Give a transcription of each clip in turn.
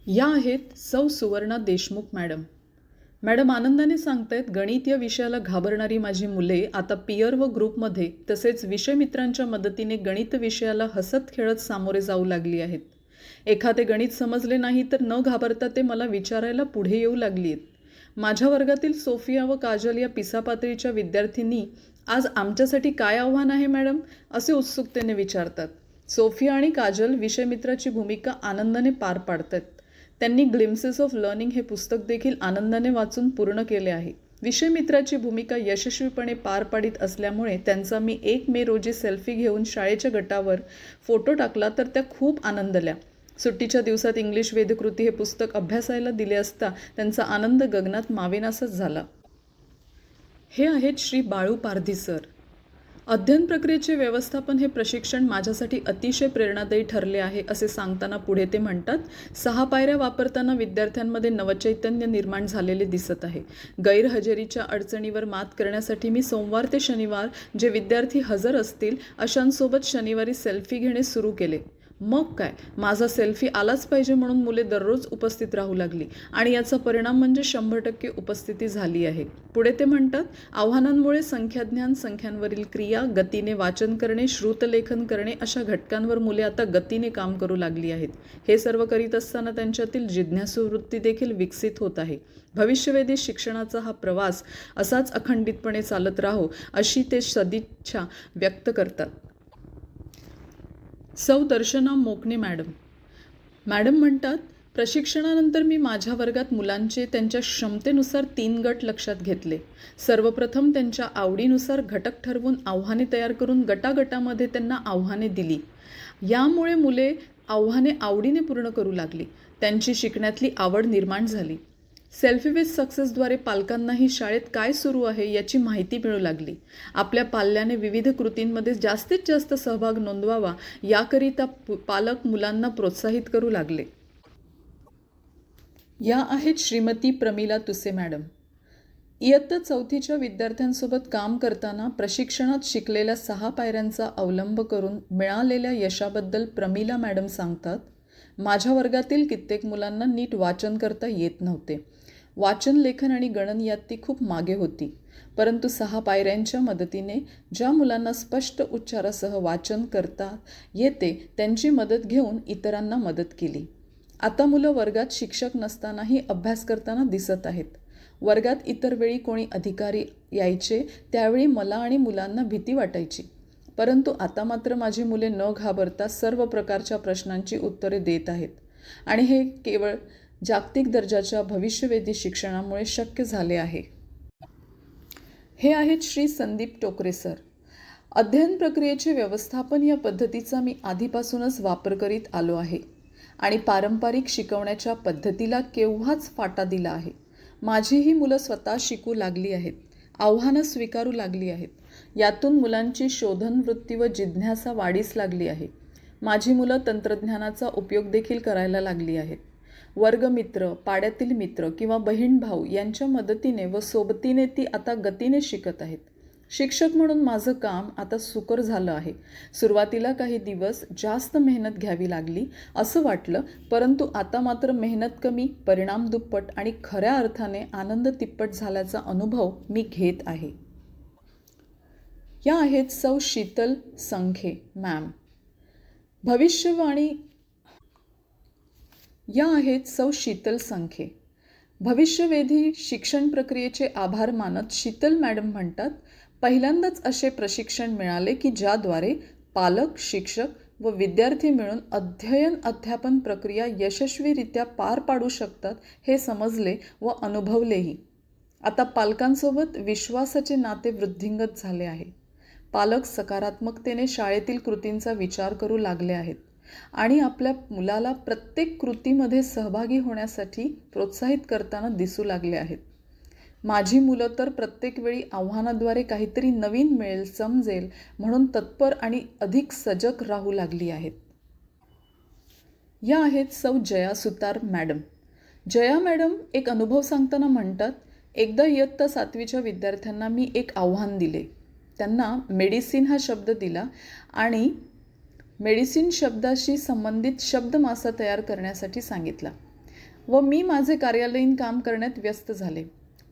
या आहेत सौ सुवर्णा देशमुख मॅडम. मॅडम आनंदाने सांगतायत, गणित या विषयाला घाबरणारी माझी मुले आता पियर व ग्रुपमध्ये तसेच विषयमित्रांच्या मदतीने गणित विषयाला हसत खेळत सामोरे जाऊ लागली आहेत. एखादे गणित समजले नाही तर न घाबरता ते मला विचारायला पुढे येऊ लागली आहेत. माझ्या वर्गातील सोफिया व काजल या पिसा पातळीच्या विद्यार्थिनी आज आमच्यासाठी काय आव्हान आहे मॅडम, असे उत्सुकतेने विचारतात. सोफिया आणि काजल विषयमित्राची भूमिका आनंदाने पार पाडतात. त्यांनी ग्लिम्सेस ऑफ लर्निंग हे पुस्तक देखील आनंदाने वाचून पूर्ण केले आहे. विषयमित्राची भूमिका यशस्वीपणे पार पाडित असल्यामुळे त्यांचा मी 1 मे रोजी सेल्फी घेऊन शाळेच्या गटावर फोटो टाकला तर त्या खूप आनंदल्या. सुट्टीच्या दिवसात इंग्लिश वेदकृती हे पुस्तक अभ्यासायला दिले असता त्यांचा आनंद गगनात मावेनासाच झाला. हे आहेत श्री बाळू पारधी सर. अध्ययन प्रक्रियेचे व्यवस्थापन हे प्रशिक्षण माझ्यासाठी अतिशय प्रेरणादायी ठरले आहे असे सांगताना पुढे ते म्हणतात, 6 पायऱ्या वापरताना विद्यार्थ्यांमध्ये नवचैतन्य निर्माण झालेले दिसत आहे. गैरहजेरीच्या अडचणीवर मात करण्यासाठी मी सोमवार ते शनिवार जे विद्यार्थी हजर असतील अशांसोबत शनिवारी सेल्फी घेणे सुरू केले. मग काय, माझा सेल्फी आलाच पाहिजे म्हणून मुले दररोज उपस्थित राहू लागली आणि याचा परिणाम म्हणजे 100% उपस्थिती झाली आहे. पुढे ते म्हणतात, आव्हानांमुळे संख्याज्ञान, संख्यांवरील क्रिया, गतीने वाचन करणे, श्रुतलेखन करणे अशा घटकांवर मुले आता गतीने काम करू लागली आहेत. हे सर्व करीत असताना त्यांच्यातील जिज्ञासू वृत्ती देखील विकसित होत आहे. भविष्यवेधी शिक्षणाचा हा प्रवास असाच अखंडितपणे चालत राहो अशी ते सदिच्छा व्यक्त करतात. सौ दर्शना मोकणे मॅडम. मॅडम म्हणतात, प्रशिक्षणानंतर मी माझ्या वर्गात मुलांचे त्यांच्या क्षमतेनुसार 3 गट लक्षात घेतले. सर्वप्रथम त्यांच्या आवडीनुसार घटक ठरवून आव्हाने तयार करून गटागटामध्ये त्यांना आव्हाने दिली. यामुळे मुले आव्हाने आवडीने पूर्ण करू लागली. त्यांची शिकण्यातली आवड निर्माण झाली. सेल्फी विथ सक्सेसद्वारे पालकांनाही शाळेत काय सुरू आहे याची माहिती मिळू लागली. आपल्या पाल्याने विविध कृतींमध्ये जास्तीत जास्त सहभाग नोंदवावा याकरिता पालक मुलांना प्रोत्साहित करू लागले. या आहेत श्रीमती प्रमिला तुसे मॅडम. इयत्ता 4थीच्या विद्यार्थ्यांसोबत काम करताना प्रशिक्षणात शिकलेल्या 6 पायऱ्यांचा अवलंब करून मिळालेल्या यशाबद्दल प्रमिला मॅडम सांगतात, माझ्या वर्गातील कित्येक मुलांना नीट वाचन करता येत नव्हते. वाचन, लेखन आणि गणन यात ती खूप मागे होती. परंतु 6 पायऱ्यांच्या मदतीने ज्या मुलांना स्पष्ट उच्चारासह वाचन करता येते त्यांची मदत घेऊन इतरांना मदत केली. आता मुलं वर्गात शिक्षक नसतानाही अभ्यास करताना दिसत आहेत. वर्गात इतर वेळी कोणी अधिकारी यायचे त्यावेळी मला आणि मुलांना भीती वाटायची. परंतु आता मात्र माझी मुले न घाबरता सर्व प्रकारच्या प्रश्नांची उत्तरे देत आहेत आणि हे केवळ जागतिक दर्जाच्या भविष्यवेधी शिक्षणामुळे शक्य झाले आहे. हे आहेत श्री संदीप टोकरे सर. अध्ययन प्रक्रियेचे व्यवस्थापन या पद्धतीचा मी आधीपासूनच वापर करीत आलो आहे आणि पारंपरिक शिकवण्याच्या पद्धतीला केव्हाच फाटा दिला आहे. माझीही मुलं स्वतः शिकू लागली आहेत, आव्हानं स्वीकारू लागली आहेत. यातून मुलांची शोधनवृत्ती व जिज्ञासा वाढीस लागली आहे. माझी मुलं तंत्रज्ञानाचा उपयोग देखील करायला लागली आहेत. वर्गमित्र, पाड्यातील मित्र किंवा बहीण भाऊ यांच्या मदतीने व सोबतीने ती आता गतीने शिकत आहेत. शिक्षक म्हणून माझं काम आता सुकर झालं आहे. सुरुवातीला काही दिवस जास्त मेहनत घ्यावी लागली असं वाटलं, परंतु आता मात्र मेहनत कमी, परिणाम दुप्पट आणि खऱ्या अर्थाने आनंद तिप्पट झाल्याचा अनुभव मी घेत आहे. या आहेत सौ शीतल संखे मॅम. भविष्यवाणी. या आहेत सौ शीतल संखे. भविष्यवेधी शिक्षण प्रक्रियेचे आभार मानत शीतल मॅडम म्हणतात, पहिल्यांदाच असे प्रशिक्षण मिळाले की ज्याद्वारे पालक, शिक्षक व विद्यार्थी मिळून अध्ययन अध्यापन प्रक्रिया यशस्वीरित्या पार पाडू शकतात हे समजले व अनुभवलेही. आता पालकांसोबत विश्वासाचे नाते वृद्धिंगत झाले आहे. पालक सकारात्मकतेने शाळेतील कृतींचा विचार करू लागले आहेत आणि आपल्या मुलाला प्रत्येक कृतीमध्ये सहभागी होण्यासाठी प्रोत्साहित करताना दिसू लागले आहेत. माझी मुलं तर प्रत्येक वेळी आव्हानाद्वारे काहीतरी नवीन मिळेल, समजेल म्हणून तत्पर आणि अधिक सजग राहू लागली आहेत. या आहेत सौ जया सुतार मॅडम. जया मॅडम एक अनुभव सांगताना म्हणतात, एकदा इयत्ता 7वीच्या विद्यार्थ्यांना मी एक आव्हान दिले. त्यांना मेडिसिन हा शब्द दिला आणि मेडिसिन शब्दाशी संबंधित शब्दमासा तयार करण्यासाठी सांगितला. व मी माझे कार्यालयीन काम करण्यात व्यस्त झाले.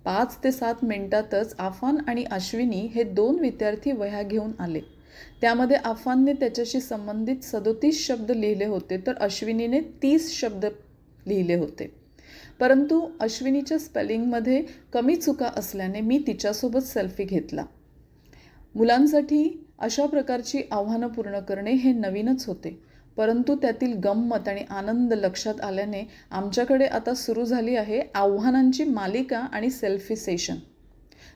5 ते 7 मिनिटातच आफान आणि अश्विनी हे 2 विद्यार्थी वह्या घेऊन आले. त्यामध्ये आफानने त्याच्याशी संबंधित 37 शब्द लिहिले होते, तर अश्विनीने 30 शब्द लिहिले होते. परंतु अश्विनीच्या स्पेलिंगमध्ये कमी चुका असल्याने मी तिच्यासोबत सेल्फी घेतला. मुलांसाठी अशा प्रकारची आव्हानं पूर्ण करणे हे नवीनच होते, परंतु त्यातील गंमत आणि आनंद लक्षात आल्याने आमच्याकडे आता सुरू झाली आहे आव्हानांची मालिका आणि सेल्फी सेशन.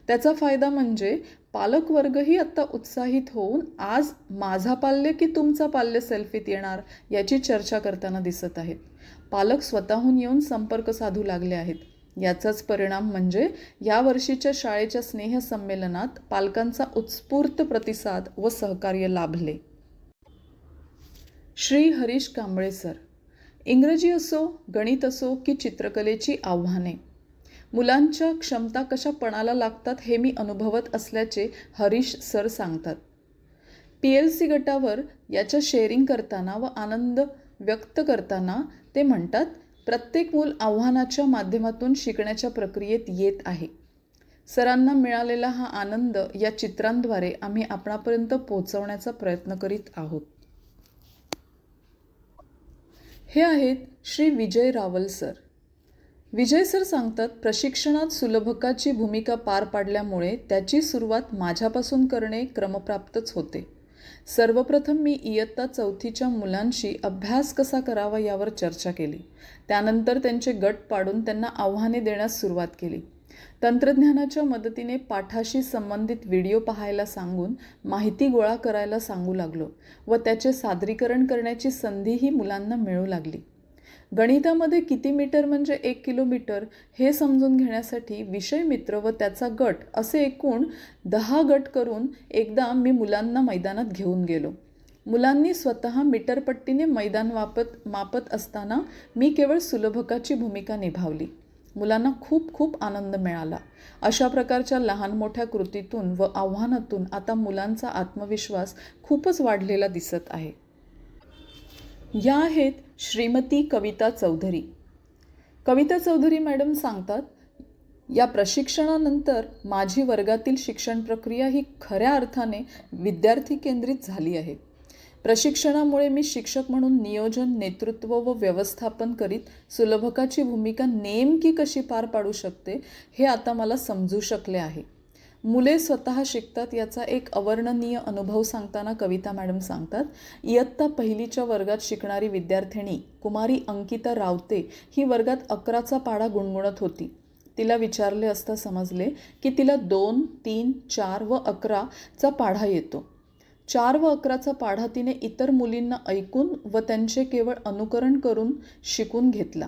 त्याचा फायदा म्हणजे पालकवर्गही आत्ता उत्साहित होऊन आज माझा पाल्य की तुमचा पाल्य सेल्फीत येणार याची चर्चा करताना दिसत आहेत. पालक स्वतःहून येऊन संपर्क साधू लागले आहेत. याचाच परिणाम म्हणजे यावर्षीच्या शाळेच्या स्नेहसंमेलनात पालकांचा उत्स्फूर्त प्रतिसाद व सहकार्य लाभले. श्री हरीश कांबळे सर. इंग्रजी असो, गणित असो की चित्रकलेची आव्हाने, मुलांच्या क्षमता कशा पणाला लागतात हे मी अनुभवत असल्याचे हरीश सर सांगतात. PLC गटावर याच्या शेअरिंग करताना व आनंद व्यक्त करताना ते म्हणतात, प्रत्येक मूल आव्हानाच्या माध्यमातून शिकण्याच्या प्रक्रियेत येत आहे. सरांना मिळालेला हा आनंद या चित्रांद्वारे आम्ही आपणापर्यंत पोहोचवण्याचा प्रयत्न करीत आहोत. हे आहेत श्री विजय रावल सर. विजय सर सांगतात, प्रशिक्षणात सुलभकाची भूमिका पार पाडल्यामुळे त्याची सुरुवात माझ्यापासून करणे क्रमप्राप्तच होते. सर्वप्रथम मी इयत्ता 4थीच्या मुलांशी अभ्यास कसा करावा यावर चर्चा केली. त्यानंतर त्यांचे गट पाडून त्यांना आव्हाने देण्यास सुरुवात केली. तंत्रज्ञानाच्या मदतीने पाठाशी संबंधित व्हिडिओ पाहायला सांगून माहिती गोळा करायला सांगू लागलो व त्याचे सादरीकरण करण्याची संधीही मुलांना मिळू लागली. गणितामध्ये किती मीटर म्हणजे 1 किलोमीटर हे समजून घेण्यासाठी विषय मित्र व त्याचा गट असे एकूण 10 गट करून एकदा मी मुलांना मैदानात घेऊन गेलो. मुलांनी स्वतः मीटरपट्टीने मैदान मापत असताना मी केवळ सुलभकाची भूमिका निभावली. मुलांना खूप खूप आनंद मिळाला. अशा प्रकारच्या लहान मोठ्या कृतीतून व आव्हानातून आता मुलांचा आत्मविश्वास खूपच वाढलेला दिसत आहे. या आहेत श्रीमती कविता चौधरी. कविता चौधरी मॅडम सांगतात, या प्रशिक्षणानंतर माझी वर्गातील शिक्षण प्रक्रिया ही खऱ्या अर्थाने विद्यार्थी केंद्रित झाली आहे. प्रशिक्षणामुळे मी शिक्षक म्हणून नियोजन, नेतृत्व व व्यवस्थापन करीत सुलभकाची भूमिका नेमकी कशी पार पाडू शकते हे आता मला समजू शकले आहे. मुले स्वतः शिकतात याचा एक अवर्णनीय अनुभव सांगताना कविता मॅडम सांगतात, इयत्ता 1लीच्या वर्गात शिकणारी विद्यार्थिनी कुमारी अंकिता रावते ही वर्गात 11चा पाढा गुणगुणत होती. तिला विचारले असता समजले की तिला 2, 3, 4 व 11चा पाढा येतो. 4 व 11चा पाढा तिने इतर मुलींना ऐकून व त्यांचे केवळ अनुकरण करून शिकून घेतला.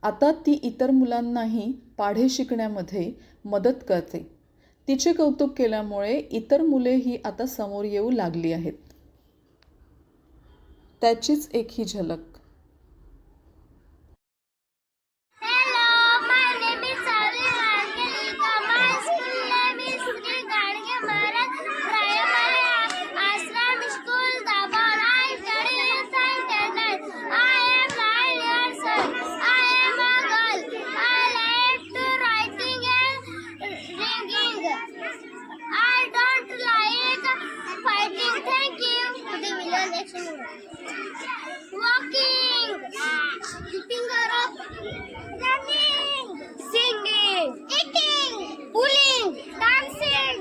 आता ती इतर मुलांनाही पाढे शिकण्यामध्ये मदत करते. तिचे कौतुक केल्यामुळे इतर मुलेही आता समोर येऊ लागली आहेत. त्याचीच एक ही झलक. Walking, keeping her up, running, singing, eating, pulling, dancing,